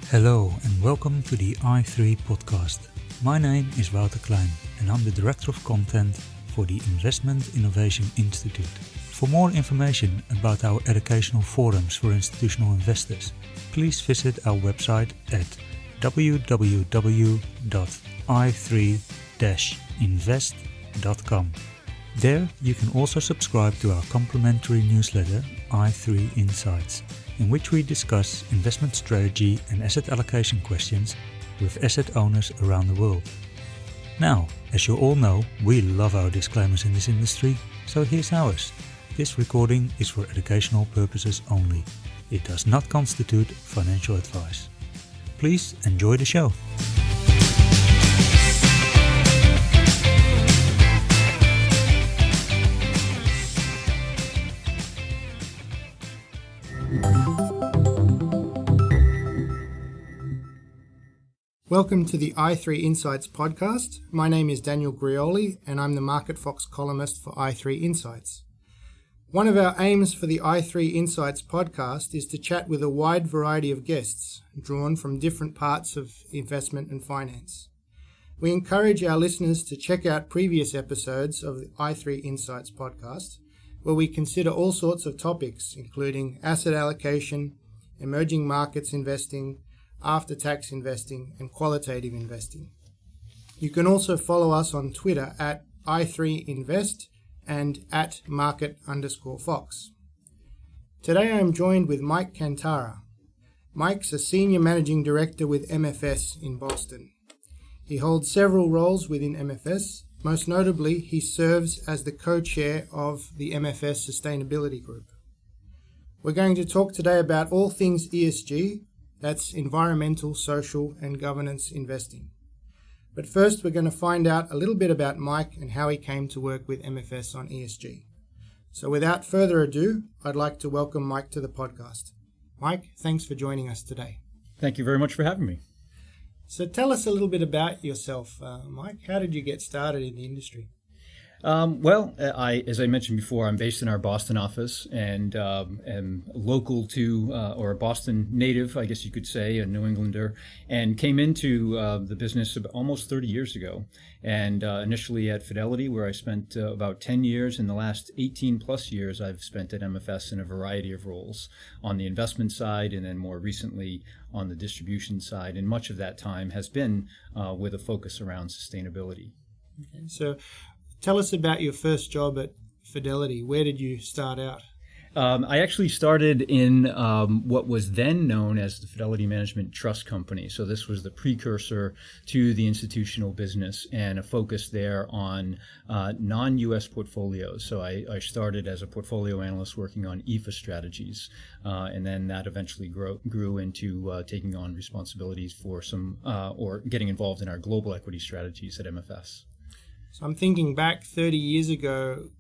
Hello and welcome to the i3 podcast. My name is Wouter Klein and I'm the Director of Content for the Investment Innovation Institute. For more information about our educational forums for institutional investors, please visit our website at www.i3-invest.com. There you can also subscribe to our complimentary newsletter i3 Insights, in which we discuss investment strategy and asset allocation questions with asset owners around the world. Now, as you all know, we love our disclaimers in this industry, so here's ours. This recording is for educational purposes only. It does not constitute financial advice. Please enjoy the show. Welcome to the i3 Insights podcast. My name is Daniel Grioli and I'm the MarketFox columnist for i3 Insights. One of our aims for the i3 Insights podcast is to chat with a wide variety of guests drawn from different parts of investment and finance. We encourage our listeners to check out previous episodes of the i3 Insights podcast, where we consider all sorts of topics, including asset allocation, emerging markets investing, after-tax investing, and qualitative investing. You can also follow us on Twitter at i3invest and at market_fox. Today I am joined with Mike Cantara. Mike's a Senior Managing Director with MFS in Boston. He holds several roles within MFS. Most notably, he serves as the co-chair of the MFS Sustainability Group. We're going to talk today about all things ESG, that's environmental, social, and governance investing. But first, we're going to find out a little bit about Mike and how he came to work with MFS on ESG. So without further ado, I'd like to welcome Mike to the podcast. Mike, thanks for joining us today. Thank you very much for having me. So tell us a little bit about yourself, Mike. How did you get started in the industry? As I mentioned before, I'm based in our Boston office and am local to, or a Boston native, I guess you could say, a New Englander, and came into the business almost 30 years ago. And initially at Fidelity, where I spent about 10 years. In the last 18 plus years, I've spent at MFS in a variety of roles on the investment side and then more recently on the distribution side. And much of that time has been with a focus around sustainability. Okay, so tell us about your first job at Fidelity. Where did you start out? I actually started in what was then known as the Fidelity Management Trust Company. So this was the precursor to the institutional business and a focus there on non-U.S. portfolios. So I started as a portfolio analyst working on EFA strategies, and then that eventually grew into taking on responsibilities for or getting involved in our global equity strategies at MFS. So I'm thinking back 30 years ago,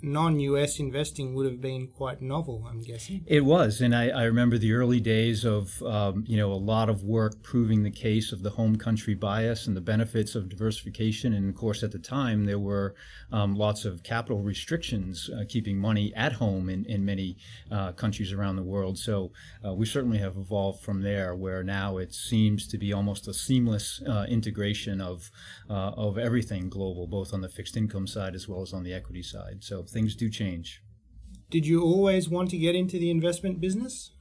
non-US investing would have been quite novel, I'm guessing. It was, and I remember the early days of a lot of work proving the case of the home country bias and the benefits of diversification. And of course, at the time, there were lots of capital restrictions keeping money at home in many countries around the world. So we certainly have evolved from there, where now it seems to be almost a seamless integration of everything global, both on the fixed income side as well as on the equity side. So things do change. Did you always want to get into the investment business?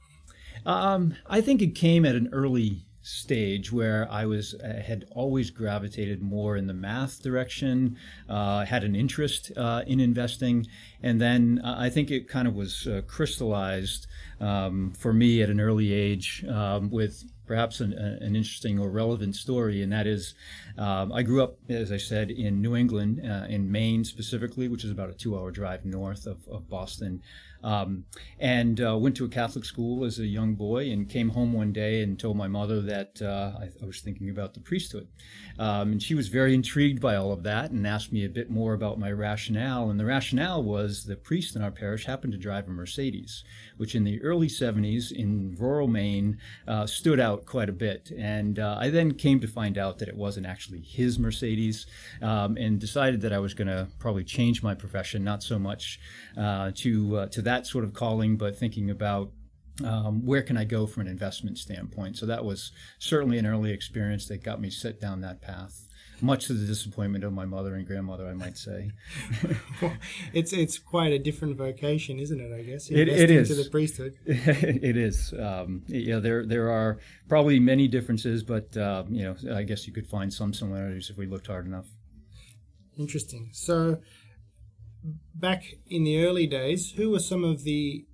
I think it came at an early stage where I had always gravitated more in the math direction, had an interest in investing, and then I think it kind of was crystallized for me at an early age with perhaps an interesting or relevant story, and that is I grew up, as I said, in New England, in Maine specifically, which is about a 2-hour drive north of Boston, and went to a Catholic school as a young boy and came home one day and told my mother that I was thinking about the priesthood. And she was very intrigued by all of that and asked me a bit more about my rationale. And the rationale was the priest in our parish happened to drive a Mercedes, which in the early 70s in rural Maine stood out out quite a bit. And I then came to find out that it wasn't actually his Mercedes, and decided that I was going to probably change my profession, not so much to that sort of calling, but thinking about where can I go from an investment standpoint. So that was certainly an early experience that got me set down that path, much to the disappointment of my mother and grandmother, I might say. Well, it's quite a different vocation, isn't it, I guess? It is. To the priesthood. It is. There are probably many differences, but I guess you could find some similarities if we looked hard enough. Interesting. So back in the early days, who were some of the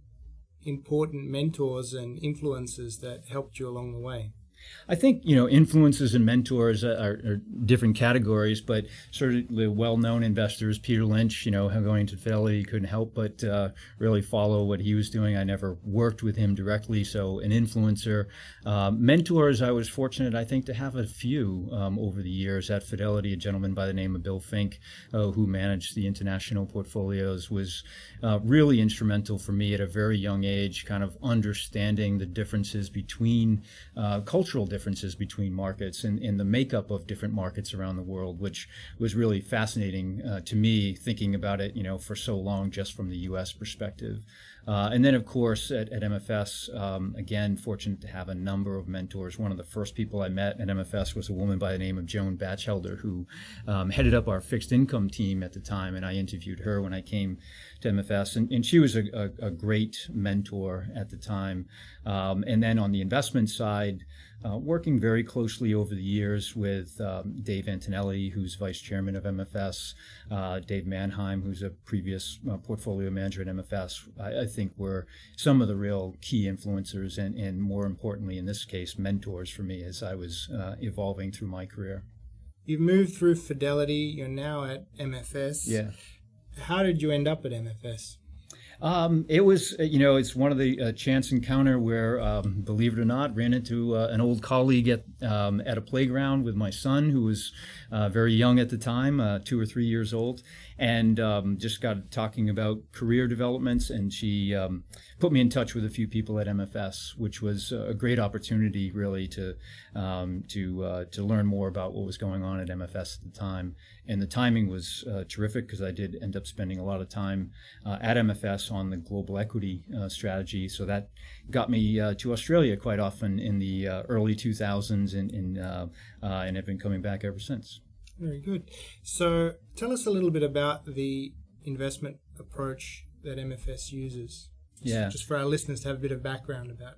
important mentors and influences that helped you along the way? I think, influences and mentors are different categories, but certainly well-known investors, Peter Lynch, going to Fidelity, couldn't help but really follow what he was doing. I never worked with him directly, so an influencer. Mentors, I was fortunate, I think, to have a few over the years. At Fidelity, a gentleman by the name of Bill Fink, who managed the international portfolios, was really instrumental for me at a very young age, kind of understanding the differences between cultural differences between markets and the makeup of different markets around the world, which was really fascinating to me, thinking about it, for so long just from the U.S. perspective. And then, of course, at MFS, again, fortunate to have a number of mentors. One of the first people I met at MFS was a woman by the name of Joan Batchelder, who headed up our fixed income team at the time, and I interviewed her when I came to MFS, and she was a great mentor at the time. And then on the investment side, working very closely over the years with Dave Antonelli, who's vice chairman of MFS, Dave Mannheim, who's a previous portfolio manager at MFS, I think were some of the real key influencers and more importantly, in this case, mentors for me as I was evolving through my career. You've moved through Fidelity. You're now at MFS. Yeah. How did you end up at MFS? It was, it's one of the chance encounter where, believe it or not, ran into an old colleague at a playground with my son, who was very young at the time, 2 or 3 years old, and just got talking about career developments, and she put me in touch with a few people at MFS, which was a great opportunity, really, to learn more about what was going on at MFS at the time. And the timing was terrific, because I did end up spending a lot of time at MFS on the global equity strategy. So that got me to Australia quite often in the early 2000s, and have been coming back ever since. Very good. So tell us a little bit about the investment approach that MFS uses. Just for our listeners to have a bit of background about.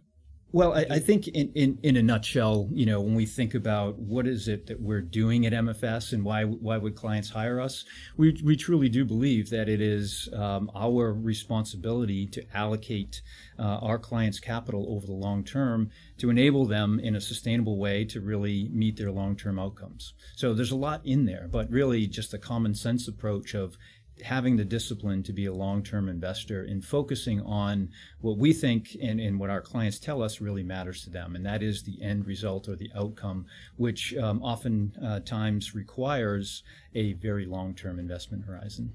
Well, I think in a nutshell, when we think about what is it that we're doing at MFS and why would clients hire us, we truly do believe that it is our responsibility to allocate our clients' capital over the long term to enable them in a sustainable way to really meet their long-term outcomes. So there's a lot in there, but really just a common sense approach of having the discipline to be a long-term investor and focusing on what we think and what our clients tell us really matters to them, and that is the end result or the outcome, which often times requires a very long-term investment horizon.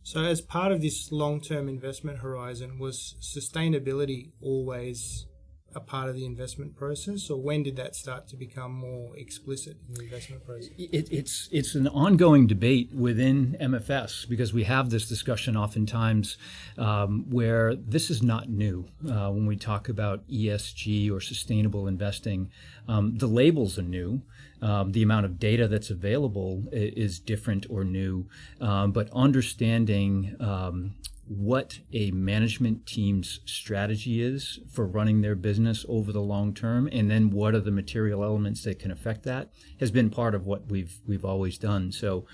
So as part of this long-term investment horizon, was sustainability always a part of the investment process, or when did that start to become more explicit in the investment process? It's an ongoing debate within MFS, because we have this discussion oftentimes where this is not new. When we talk about ESG or sustainable investing, the labels are new. The amount of data that's available is different or new, but understanding what a management team's strategy is for running their business over the long term, and then what are the material elements that can affect that, has been part of what we've always done. So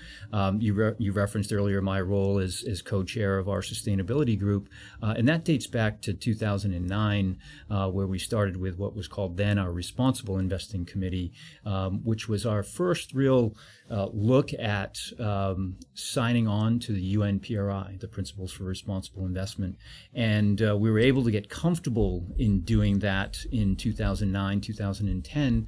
you referenced earlier my role as co-chair of our sustainability group, and that dates back to 2009, where we started with what was called then our Responsible Investing Committee, which was our first real look at signing on to the UNPRI, the Principles for Responsible Investment. And we were able to get comfortable in doing that in 2009, 2010,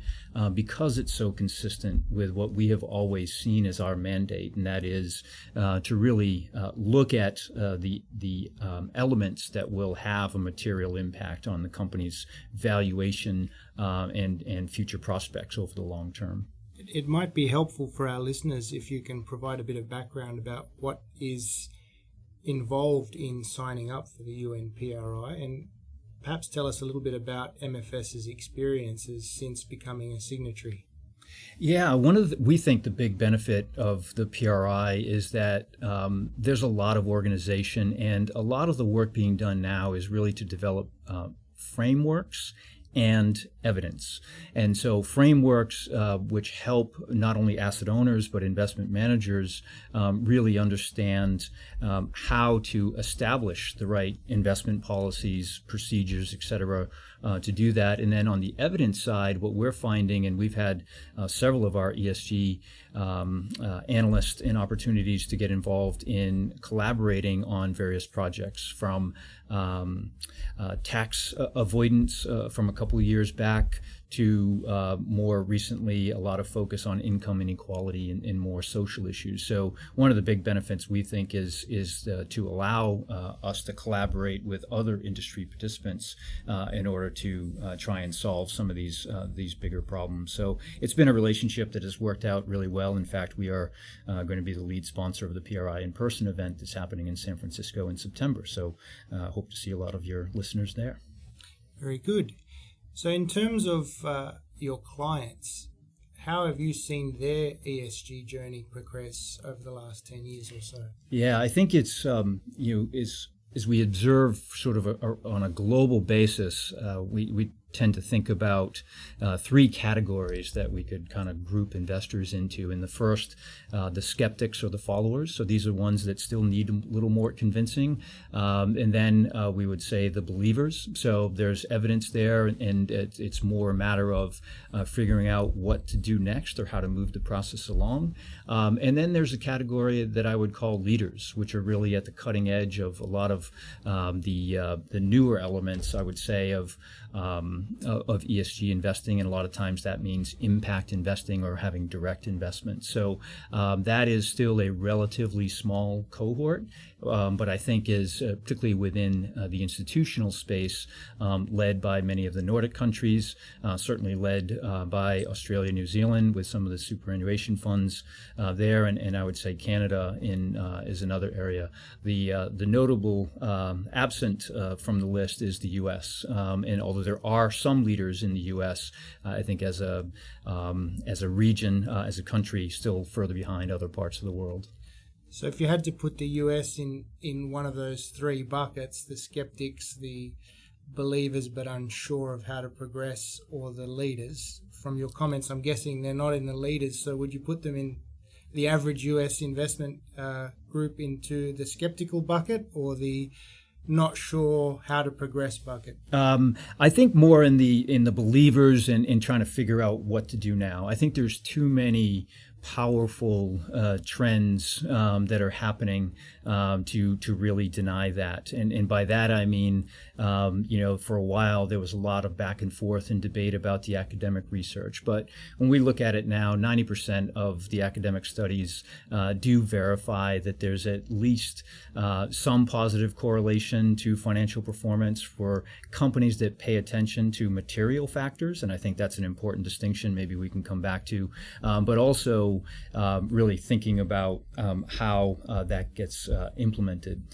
because it's so consistent with what we have always seen as our mandate, and that is to really look at the elements that will have a material impact on the company's valuation and future prospects over the long term. It might be helpful for our listeners if you can provide a bit of background about what is involved in signing up for the UNPRI, and perhaps tell us a little bit about MFS's experiences since becoming a signatory. Yeah, we think the big benefit of the PRI is that there's a lot of organization, and a lot of the work being done now is really to develop frameworks and evidence. And so frameworks which help not only asset owners but investment managers really understand how to establish the right investment policies, procedures, et cetera, to do that. And then on the evidence side, what we're finding, and we've had several of our ESG analysts and opportunities to get involved in collaborating on various projects, from tax avoidance from a couple of years back to more recently a lot of focus on income inequality and more social issues. So one of the big benefits we think is to allow us to collaborate with other industry participants in order to try and solve some of these bigger problems. So it's been a relationship that has worked out really well. In fact, we are going to be the lead sponsor of the PRI in-person event that's happening in San Francisco in September. So hope to see a lot of your listeners there. Very good. So in terms of your clients, how have you seen their ESG journey progress over the last 10 years or so? Yeah, I think it's, as we observe sort of on a global basis, we tend to think about three categories that we could kind of group investors into. And the first, the skeptics or the followers. So these are ones that still need a little more convincing. And then we would say the believers. So there's evidence there, and it's more a matter of figuring out what to do next or how to move the process along. And then there's a category that I would call leaders, which are really at the cutting edge of a lot of the newer elements, I would say, of ESG investing, and a lot of times that means impact investing or having direct investment. So that is still a relatively small cohort, but I think is particularly within the institutional space, led by many of the Nordic countries, certainly led by Australia, New Zealand with some of the superannuation funds there, and I would say Canada is another area. The notable absent from the list is the U.S., and although there are some leaders in the U.S., I think as a region, as a country, still further behind other parts of the world. So if you had to put the U.S. in one of those three buckets, the skeptics, the believers but unsure of how to progress, or the leaders, from your comments, I'm guessing they're not in the leaders. So would you put them in the average U.S. investment group into the skeptical bucket, or the not sure how to progress bucket? I think more in the believers and trying to figure out what to do now. I think there's too many powerful trends that are happening to really deny that. And by that I mean, for a while there was a lot of back and forth and debate about the academic research. But when we look at it now, 90% of the academic studies do verify that there's at least some positive correlation to financial performance for companies that pay attention to material factors. And I think that's an important distinction maybe we can come back to. But also really thinking about how that gets implemented.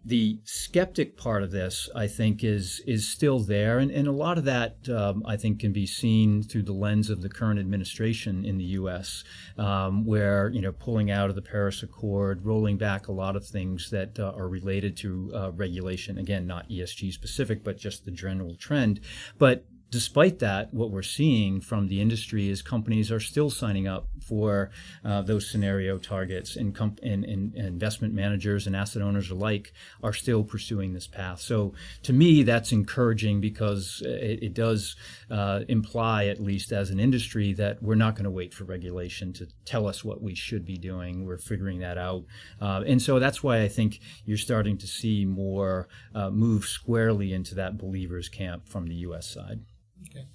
The skeptic part of this, I think, is still there, and a lot of that, I think, can be seen through the lens of the current administration in the U.S., where pulling out of the Paris Accord, rolling back a lot of things that are related to regulation. Again, not ESG specific, but just the general trend. But despite that, what we're seeing from the industry is companies are still signing up for those scenario targets, and investment managers and asset owners alike are still pursuing this path. So to me, that's encouraging, because it does imply, at least as an industry, that we're not going to wait for regulation to tell us what we should be doing. We're figuring that out. And so that's why I think you're starting to see more move squarely into that believers camp from the U.S. side. Okay.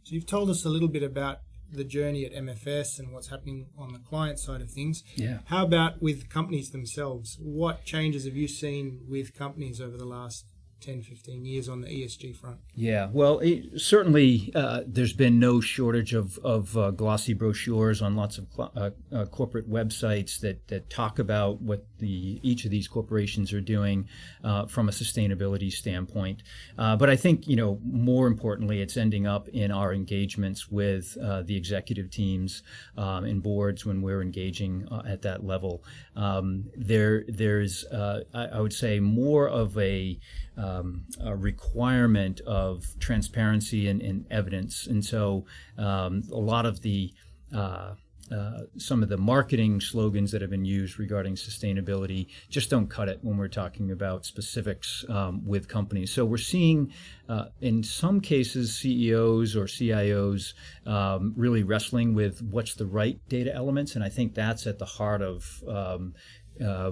So you've told us a little bit about the journey at MFS and what's happening on the client side of things. Yeah. How about with companies themselves? What changes have you seen with companies over the last 10, 15 years on the ESG front? Yeah, well, certainly there's been no shortage of glossy brochures on lots of corporate websites that talk about what each of these corporations are doing from a sustainability standpoint. But I think, more importantly, it's ending up in our engagements with the executive teams and boards when we're engaging at that level. There's, I would say, more of a requirement of transparency and evidence, and so a lot of the some of the marketing slogans that have been used regarding sustainability just don't cut it when we're talking about specifics with companies. So we're seeing, in some cases, CEOs or CIOs really wrestling with what's the right data elements, and I think that's at the heart of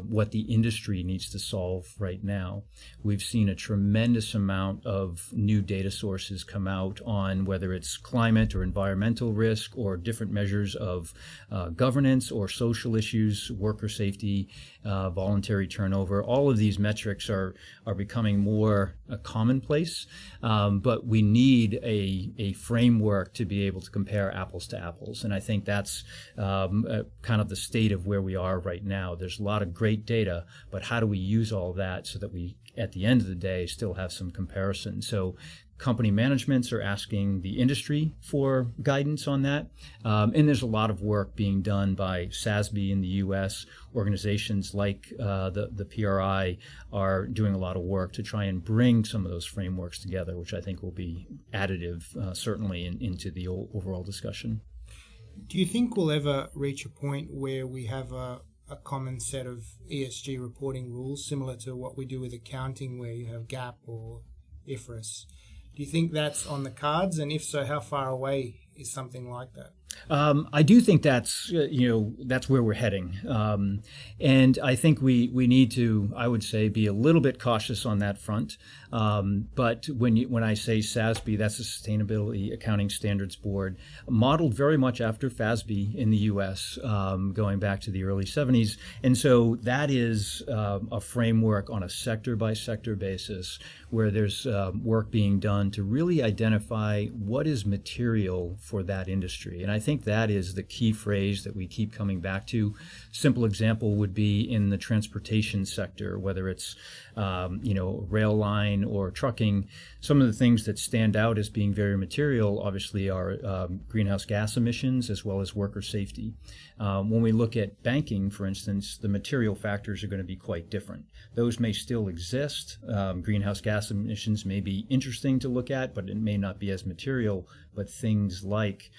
what the industry needs to solve right now. We've seen a tremendous amount of new data sources come out on whether it's climate or environmental risk or different measures of governance or social issues, worker safety, voluntary turnover. All of these metrics are becoming more commonplace, but we need a framework to be able to compare apples to apples. And I think that's kind of the state of where we are right now. There's a lot of great data, but how do we use all that so that we, at the end of the day, still have some comparison? So company managements are asking the industry for guidance on that. And there's a lot of work being done by SASB in the U.S. Organizations like the PRI are doing a lot of work to try and bring some of those frameworks together, which I think will be additive, certainly, into the overall discussion. Do you think we'll ever reach a point where we have a common set of ESG reporting rules, similar to what we do with accounting, where you have GAAP or IFRS? Do you think that's on the cards? And if so, how far away is something like that? I do think that's that's where we're heading, and I think we need to, I would say, be a little bit cautious on that front. But when I say SASB, that's the Sustainability Accounting Standards Board, modeled very much after FASB in the U.S., going back to the early 70s, and so that is a framework on a sector-by-sector basis where there's work being done to really identify what is material for that industry, and I think that is the key phrase that we keep coming back to. Simple example would be in the transportation sector, whether it's rail line or trucking. Some of the things that stand out as being very material, obviously, are greenhouse gas emissions as well as worker safety. When we look at banking, for instance, the material factors are going to be quite different. Those may still exist. Greenhouse gas emissions may be interesting to look at, but it may not be as material. But things like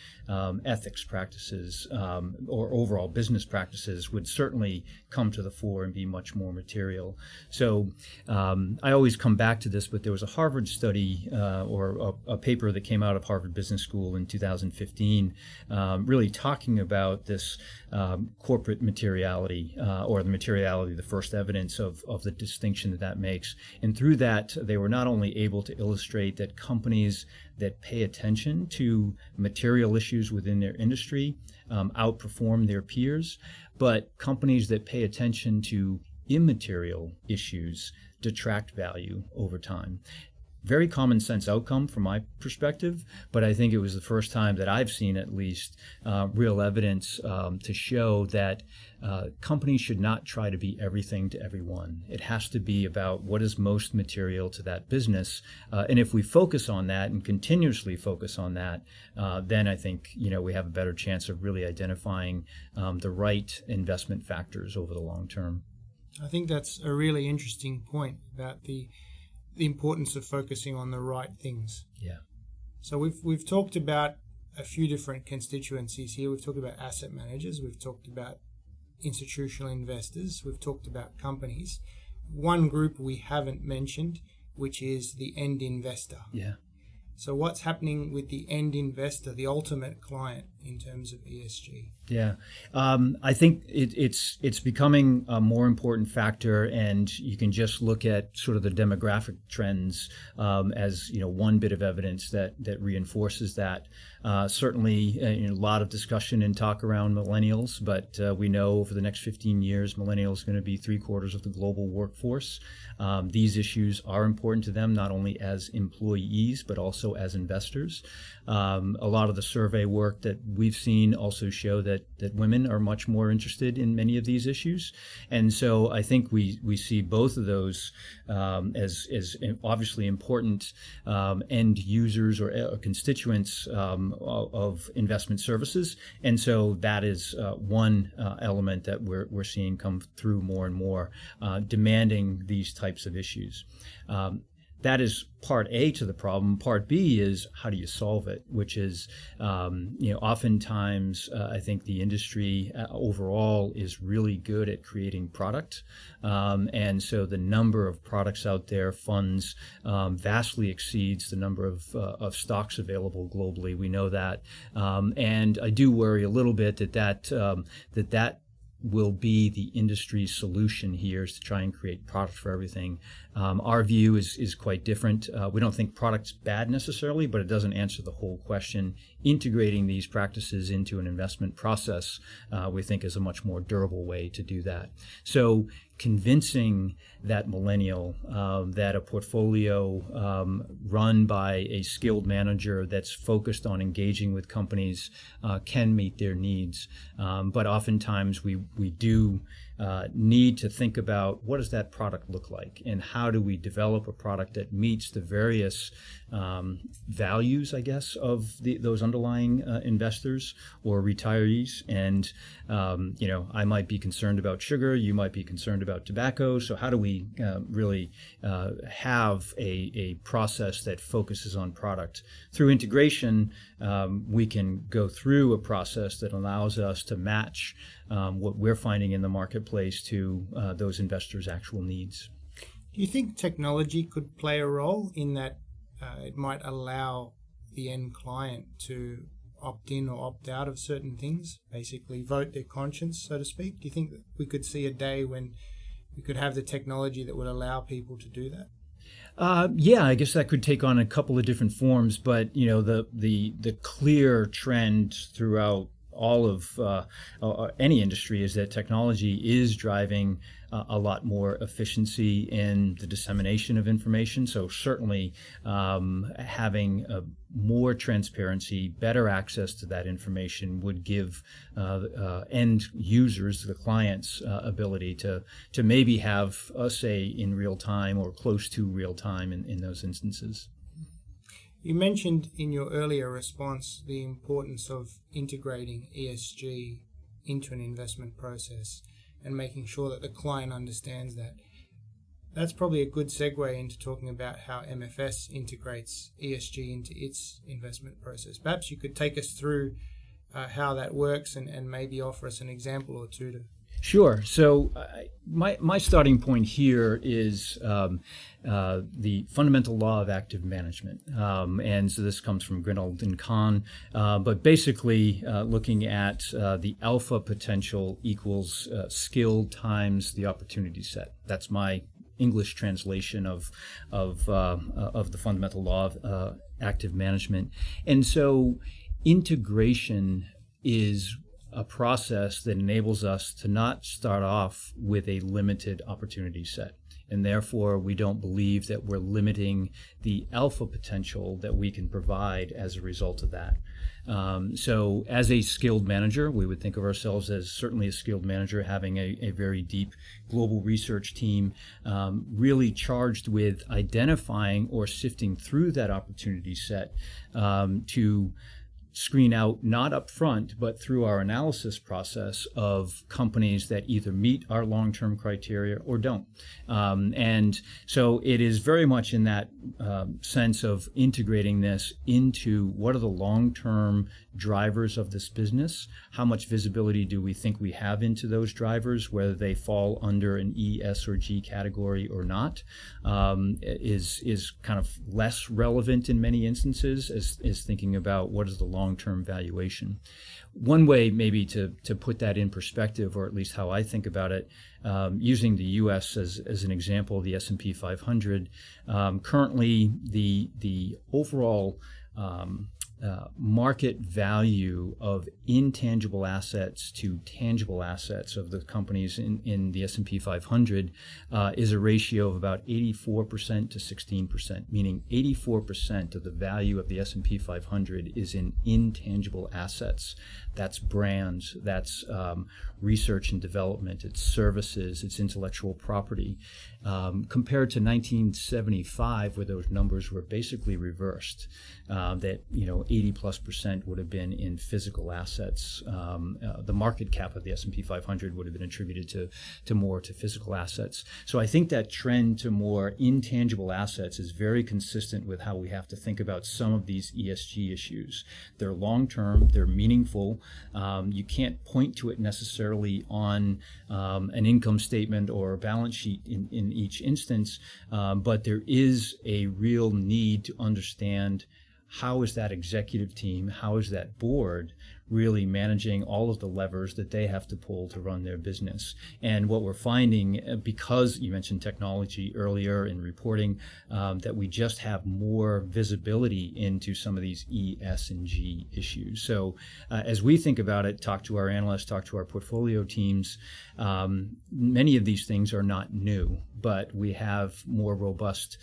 ethics practices or overall business practices would certainly come to the fore and be much more material. So I always come back to this, but there was a Harvard study or a paper that came out of Harvard Business School in 2015 really talking about this corporate materiality or the materiality, the first evidence of the distinction that makes. And through that, they were not only able to illustrate that companies that pay attention to material issues within their industry outperform their peers, but companies that pay attention to immaterial issues detract value over time. Very common sense outcome from my perspective, but I think it was the first time that I've seen, at least, real evidence to show that companies should not try to be everything to everyone. It has to be about what is most material to that business, and if we focus on that and continuously focus on that, then I think we have a better chance of really identifying the right investment factors over the long term. I think that's a really interesting point about the importance of focusing on the right things. Yeah. So we've talked about a few different constituencies here. We've talked about asset managers, we've talked about institutional investors, we've talked about companies. One group we haven't mentioned, which is the end investor. Yeah. So what's happening with the end investor, the ultimate client, in terms of ESG? Yeah, I think it's becoming a more important factor, and you can just look at sort of the demographic trends as one bit of evidence that reinforces that. Certainly, a lot of discussion and talk around millennials, but we know over the next 15 years, millennials are going to be 3/4 of the global workforce. These issues are important to them, not only as employees, but also as investors. A lot of the survey work that we've seen also show that women are much more interested in many of these issues. And so I think we see both of those as obviously important end users or constituents of investment services. And so that is one element that we're seeing come through more and more, demanding these types of issues. That is part A to the problem. Part B is how do you solve it, which is, oftentimes I think the industry overall is really good at creating product. And so the number of products out there, funds, vastly exceeds the number of stocks available globally. We know that. And I do worry a little bit that will be the industry's solution here, is to try and create product for everything. Our view is quite different. We don't think product's bad necessarily, but it doesn't answer the whole question. Integrating these practices into an investment process, we think, is a much more durable way to do that. So convincing that millennial that a portfolio run by a skilled manager that's focused on engaging with companies can meet their needs. But oftentimes we do need to think about what does that product look like, and how do we develop a product that meets the various values, I guess, of those underlying investors or retirees. And I might be concerned about sugar, you might be concerned about tobacco. So how do we really have a process that focuses on product? Through integration, we can go through a process that allows us to match what we're finding in the marketplace to those investors' actual needs. Do you think technology could play a role in that it might allow the end client to opt in or opt out of certain things, basically vote their conscience, so to speak? Do you think that we could see a day when we could have the technology that would allow people to do that? Yeah, I guess that could take on a couple of different forms, but the clear trend throughout all of any industry is that technology is driving a lot more efficiency in the dissemination of information. So certainly having more transparency, better access to that information would give end users, the clients, ability to maybe have a say in real time or close to real time in those instances. You mentioned in your earlier response the importance of integrating ESG into an investment process and making sure that the client understands that. That's probably a good segue into talking about how MFS integrates ESG into its investment process. Perhaps you could take us through how that works and maybe offer us an example or two to. Sure. So my starting point here is the fundamental law of active management. And so this comes from Grinnell and Kahn. But basically looking at the alpha potential equals skill times the opportunity set. That's my English translation of the fundamental law of active management. And so integration is a process that enables us to not start off with a limited opportunity set. And therefore, we don't believe that we're limiting the alpha potential that we can provide as a result of that. So as a skilled manager, we would think of ourselves as certainly a skilled manager, having a very deep global research team, really charged with identifying or sifting through that opportunity set to screen out, not up front, but through our analysis process of companies that either meet our long-term criteria or don't. And so it is very much in that sense of integrating this into what are the long-term drivers of this business, how much visibility do we think we have into those drivers, whether they fall under an E, S, or G category or not, is kind of less relevant in many instances as thinking about what is the long-term valuation. One way maybe to put that in perspective, or at least how I think about it, using the U.S. as an example, the S&P 500, currently the overall market value of intangible assets to tangible assets of the companies in the S&P 500 is a ratio of about 84% to 16%, meaning 84% of the value of the S&P 500 is in intangible assets. That's brands, that's research and development, it's services, it's intellectual property, compared to 1975, where those numbers were basically reversed. That 80+% would have been in physical assets. The market cap of the S&P 500 would have been attributed to more to physical assets. So I think that trend to more intangible assets is very consistent with how we have to think about some of these ESG issues. They're long-term, they're meaningful. You can't point to it necessarily on an income statement or a balance sheet in each instance, but there is a real need to understand how is that executive team, how is that board really managing all of the levers that they have to pull to run their business. And what we're finding, because you mentioned technology earlier in reporting, that we just have more visibility into some of these E, S, and G issues. So as we think about it, talk to our analysts, talk to our portfolio teams, many of these things are not new, but we have more robust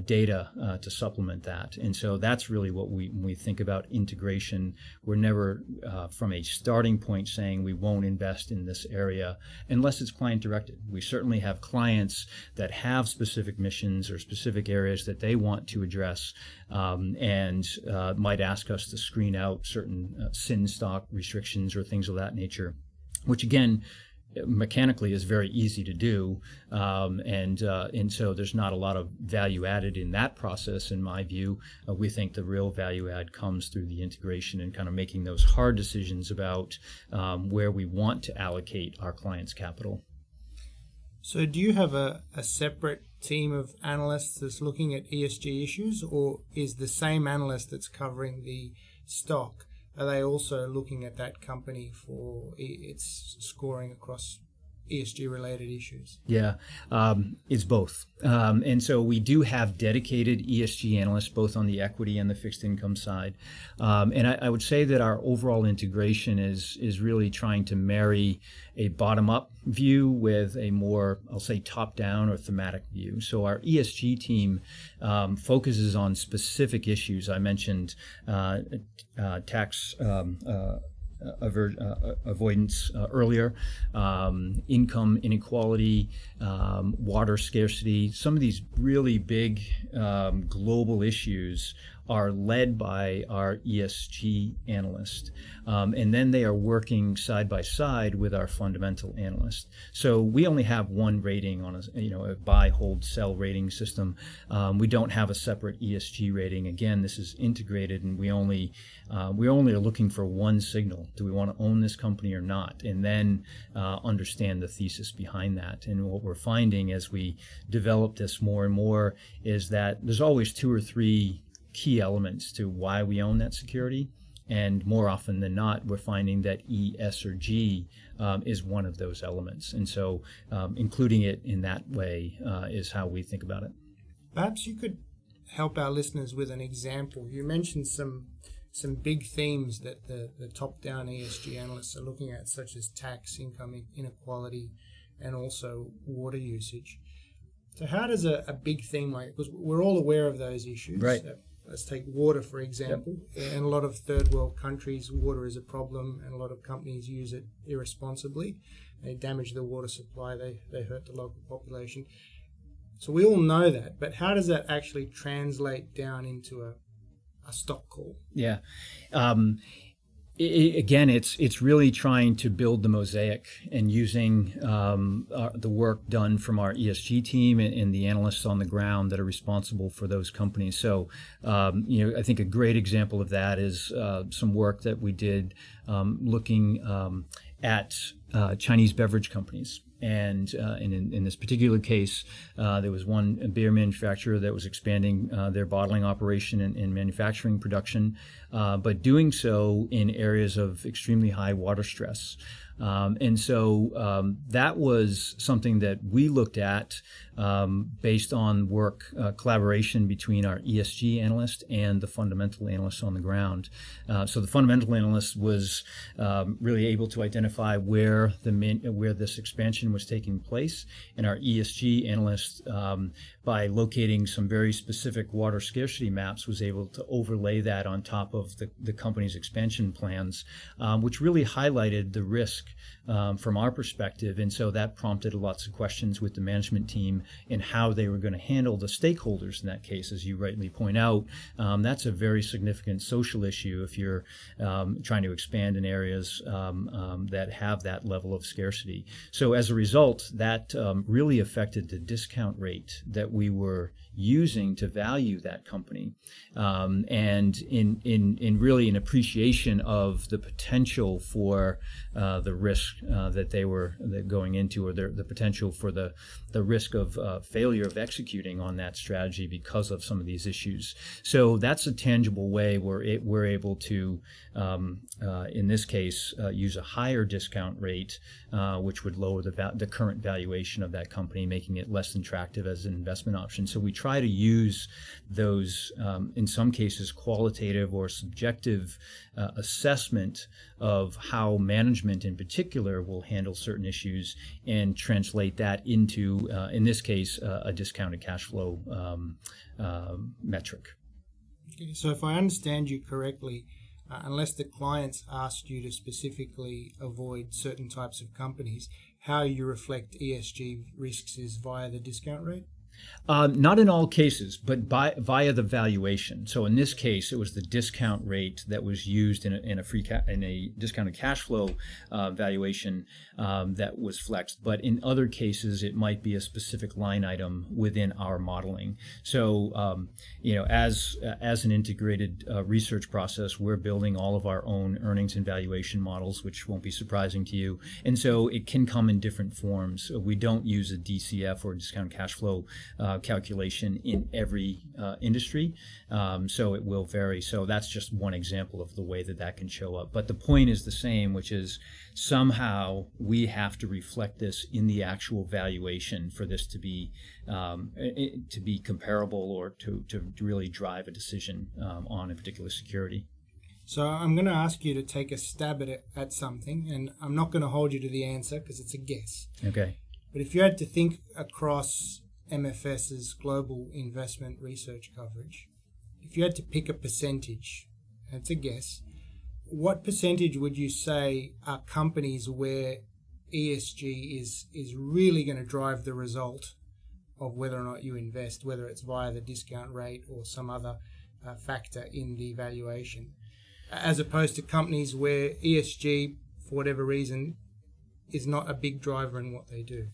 data to supplement that. And so that's really what when we think about integration, we're never from a starting point saying we won't invest in this area unless it's client directed. We certainly have clients that have specific missions or specific areas that they want to address, and might ask us to screen out certain sin stock restrictions or things of that nature, which again, mechanically is very easy to do, and so there's not a lot of value added in that process. In my view, we think the real value add comes through the integration and kind of making those hard decisions about where we want to allocate our clients' capital. So do you have a separate team of analysts that's looking at ESG issues, or is the same analyst that's covering the stock, are they also looking at that company for its scoring across ESG-related issues? Yeah, it's both. And so we do have dedicated ESG analysts, both on the equity and the fixed income side. And I would say that our overall integration is really trying to marry a bottom-up view with a more, I'll say, top-down or thematic view. So our ESG team focuses on specific issues. I mentioned tax avoidance earlier, income inequality, water scarcity. Some of these really big global issues are led by our ESG analyst, and then they are working side by side with our fundamental analyst. So we only have one rating on a buy, hold, sell rating system. We don't have a separate ESG rating. Again, this is integrated, and we only are looking for one signal: do we want to own this company or not? And then understand the thesis behind that. And what we're finding as we develop this more and more is that there's always two or three key elements to why we own that security, and more often than not, we're finding that E, S, or G is one of those elements. And so including it in that way is how we think about it. Perhaps you could help our listeners with an example. You mentioned some big themes that the top-down ESG analysts are looking at, such as tax, income inequality, and also water usage. So how does a big theme like, because we're all aware of those issues. Right. Let's take water, for example. Yep. In a lot of third world countries, water is a problem, and a lot of companies use it irresponsibly. They damage the water supply, they hurt the local population. So we all know that, but how does that actually translate down into stock call? Yeah. Again, it's really trying to build the mosaic and using the work done from our ESG team and the analysts on the ground that are responsible for those companies. So, I think a great example of that is some work that we did looking at Chinese beverage companies. And in this particular case, there was one beer manufacturer that was expanding their bottling operation and manufacturing production, but doing so in areas of extremely high water stress. And so that was something that we looked at based on work collaboration between our ESG analyst and the fundamental analyst on the ground. So the fundamental analyst was really able to identify where this expansion was taking place, and our ESG analyst, by locating some very specific water scarcity maps, was able to overlay that on top of the company's expansion plans, which really highlighted the risk from our perspective. And so that prompted lots of questions with the management team and how they were going to handle the stakeholders in that case. As you rightly point out, that's a very significant social issue if you're trying to expand in areas that have that level of scarcity. So as a result, that really affected the discount rate that we were using to value that company, and in really an appreciation of the potential for the risk that they were going into, or the potential for the risk of failure of executing on that strategy because of some of these issues. So that's a tangible way where we're able to, in this case, use a higher discount rate, which would lower the current valuation of that company, making it less attractive as an investment option. So we try to use those, in some cases, qualitative or subjective assessment of how management in particular will handle certain issues and translate that into, in this case, a discounted cash flow metric. Okay, so if I understand you correctly, unless the clients asked you to specifically avoid certain types of companies, how you reflect ESG risks is via the discount rate? Not in all cases, but via the valuation. So in this case, it was the discount rate that was used in a discounted cash flow valuation that was flexed. But in other cases, it might be a specific line item within our modeling. So as an integrated research process, we're building all of our own earnings and valuation models, which won't be surprising to you. And so it can come in different forms. We don't use a DCF or discounted cash flow calculation in every industry, so it will vary. So that's just one example of the way that can show up. But the point is the same, which is somehow we have to reflect this in the actual valuation for this to be comparable or to really drive a decision on a particular security. So I'm going to ask you to take a stab at something, and I'm not going to hold you to the answer because it's a guess. Okay. But if you had to think across MFS's global investment research coverage, if you had to pick a percentage, and it's a guess, what percentage would you say are companies where ESG is really going to drive the result of whether or not you invest, whether it's via the discount rate or some other factor in the valuation, as opposed to companies where ESG, for whatever reason, is not a big driver in what they do?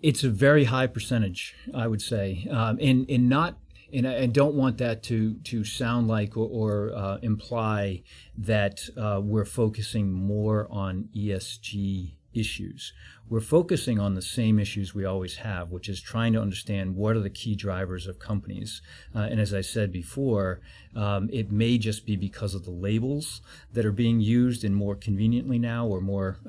It's a very high percentage, I would say, and I don't want that to sound like or imply that we're focusing more on ESG issues. We're focusing on the same issues we always have, which is trying to understand what are the key drivers of companies. And as I said before, it may just be because of the labels that are being used and more conveniently now, or more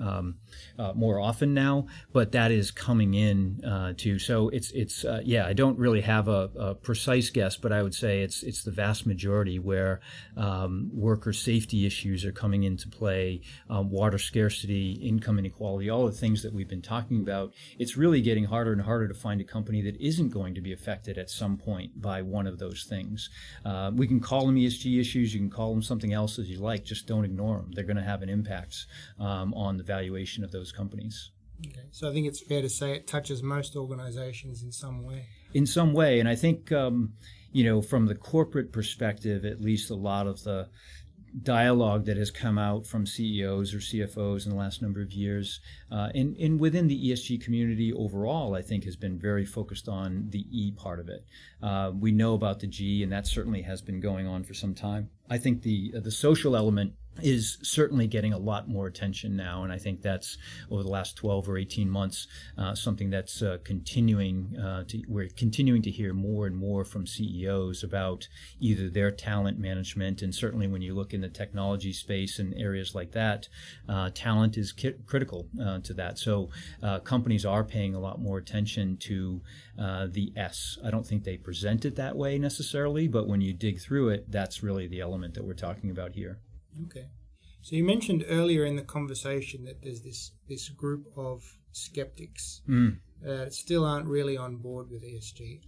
often now, but that is coming in too. So it's I don't really have a precise guess, but I would say it's the vast majority where worker safety issues are coming into play, water scarcity, income inequality, all the things that we've been talking about. It's really getting harder and harder to find a company that isn't going to be affected at some point by one of those things. We can call them ESG issues, you can call them something else as you like, just don't ignore them. They're going to have an impact on the valuation of those companies. Okay, so I think it's fair to say it touches most organizations in some way. In some way, and I think from the corporate perspective, at least a lot of the dialogue that has come out from CEOs or CFOs in the last number of years, and within the ESG community overall, I think has been very focused on the E part of it. We know about the G, and that certainly has been going on for some time. I think the social element is certainly getting a lot more attention now, and I think that's over the last 12 or 18 months something that's we're continuing to hear more and more from CEOs about either their talent management, and certainly when you look in the technology space and areas like that, talent is critical to that. So companies are paying a lot more attention to the S. I don't think they present it that way necessarily, but when you dig through it, that's really the element that we're talking about here. Okay. So you mentioned earlier in the conversation that there's this group of skeptics that still aren't really on board with ESG.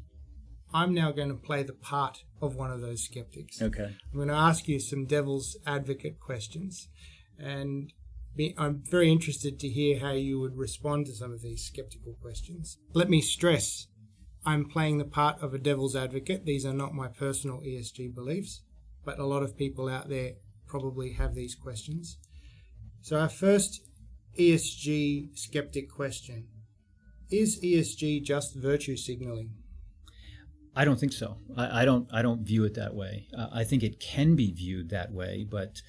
I'm now going to play the part of one of those skeptics. Okay. I'm going to ask you some devil's advocate questions, and I'm very interested to hear how you would respond to some of these skeptical questions. Let me stress, I'm playing the part of a devil's advocate. These are not my personal ESG beliefs, but a lot of people out there probably have these questions. So our first ESG skeptic question: is ESG just virtue signaling? I don't think so. I don't view it that way. I think it can be viewed that way, but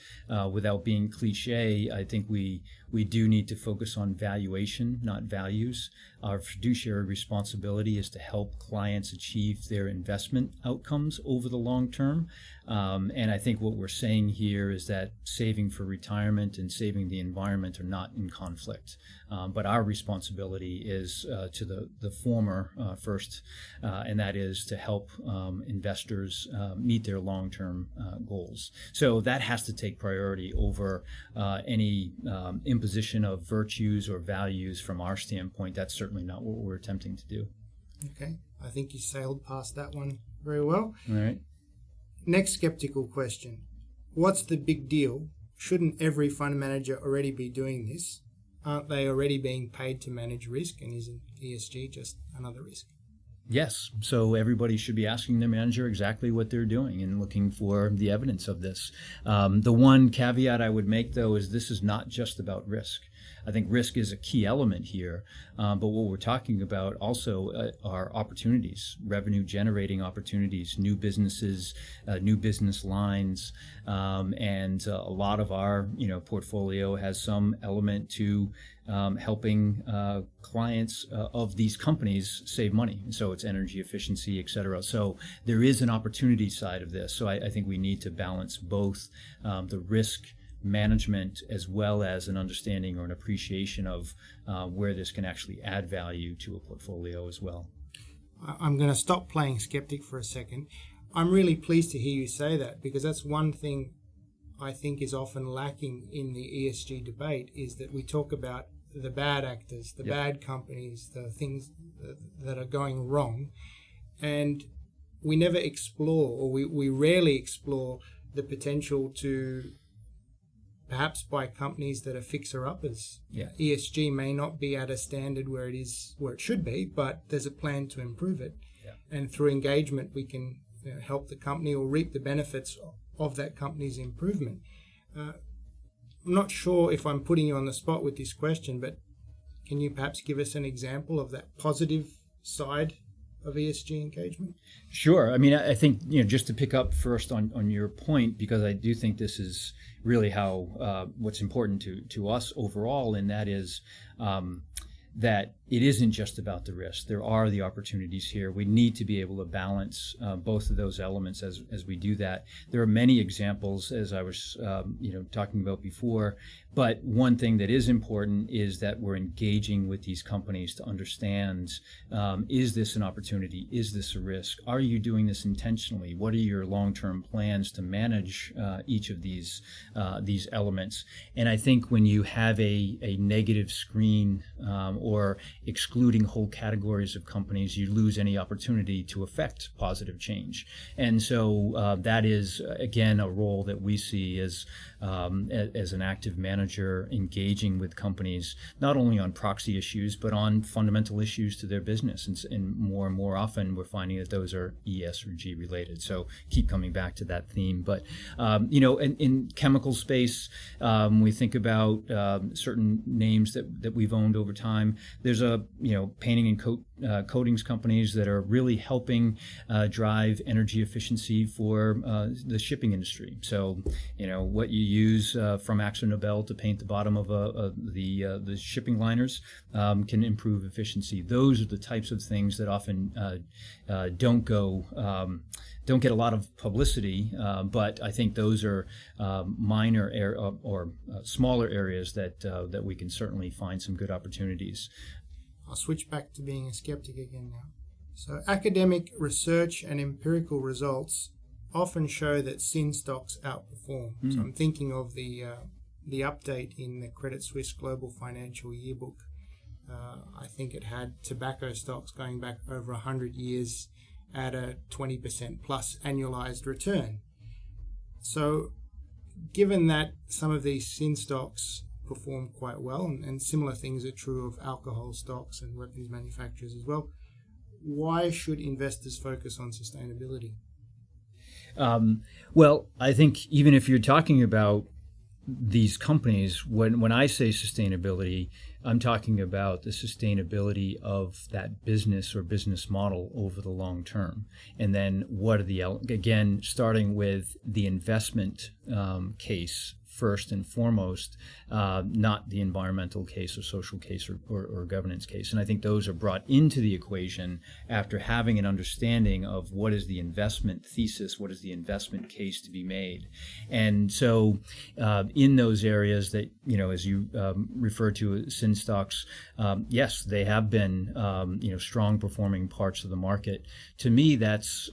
without being cliche, I think we do need to focus on valuation, not values. Our fiduciary responsibility is to help clients achieve their investment outcomes over the long term. And I think what we're saying here is that saving for retirement and saving the environment are not in conflict. But our responsibility is to the former first, and that is to help investors meet their long-term goals. So that has to take priority over any imposition of virtues or values from our standpoint. That's certainly not what we're attempting to do. Okay, I think you sailed past that one very well. All right. Next skeptical question: what's the big deal? Shouldn't every fund manager already be doing this? Aren't they already being paid to manage risk, and isn't ESG just another risk? Yes. So everybody should be asking their manager exactly what they're doing and looking for the evidence of this. The one caveat I would make, though, is this is not just about risk. I think risk is a key element here, but what we're talking about also are opportunities, revenue generating opportunities, new businesses, new business lines, and a lot of our portfolio has some element to helping clients of these companies save money. So it's energy efficiency, et cetera. So there is an opportunity side of this. So I think we need to balance both the risk management as well as an understanding or an appreciation of where this can actually add value to a portfolio as well. I'm going to stop playing skeptic for a second. I'm really pleased to hear you say that, because that's one thing I think is often lacking in the ESG debate, is that we talk about the bad actors, the bad companies, the things that are going wrong, and we never explore, or we rarely explore the potential to perhaps by companies that are fixer-uppers. Yeah. ESG may not be at a standard where it should be, but there's a plan to improve it. Yeah. And through engagement, we can help the company or reap the benefits of that company's improvement. I'm not sure if I'm putting you on the spot with this question, but can you perhaps give us an example of that positive side of ESG engagement? Sure. I mean, I think, just to pick up first on your point, because I do think this is really how what's important to us overall, and that is that it isn't just about the risk. There are the opportunities here. We need to be able to balance both of those elements as we do that. There are many examples, as I was talking about before, but one thing that is important is that we're engaging with these companies to understand, is this an opportunity? Is this a risk? Are you doing this intentionally? What are your long-term plans to manage each of these elements? And I think when you have a negative screen or excluding whole categories of companies, you lose any opportunity to affect positive change. And so that is, again, a role that we see as as an active manager, engaging with companies, not only on proxy issues, but on fundamental issues to their business. And more often, we're finding that those are ES or G related. So keep coming back to that theme. But, in chemical space, we think about certain names that we've owned over time. There's painting and coatings companies that are really helping drive energy efficiency for the shipping industry. So, what you use from AkzoNobel to paint the bottom of the shipping liners can improve efficiency. Those are the types of things that often don't get a lot of publicity, but I think those are minor or smaller areas that we can certainly find some good opportunities. I'll switch back to being a skeptic again now. So academic research and empirical results often show that sin stocks outperform. So I'm thinking of the update in the Credit Suisse Global Financial Yearbook. I think it had tobacco stocks going back over 100 years at a 20% plus annualized return. So given that some of these sin stocks perform quite well, and similar things are true of alcohol stocks and weapons manufacturers as well, why should investors focus on sustainability? Well, I think even if you're talking about these companies, when I say sustainability, I'm talking about the sustainability of that business or business model over the long term. And then what are again, starting with the investment case first and foremost, not the environmental case or social case or governance case. And I think those are brought into the equation after having an understanding of what is the investment thesis, what is the investment case to be made. And so in those areas that, as you refer to sin stocks, yes, they have been, strong performing parts of the market. To me, that's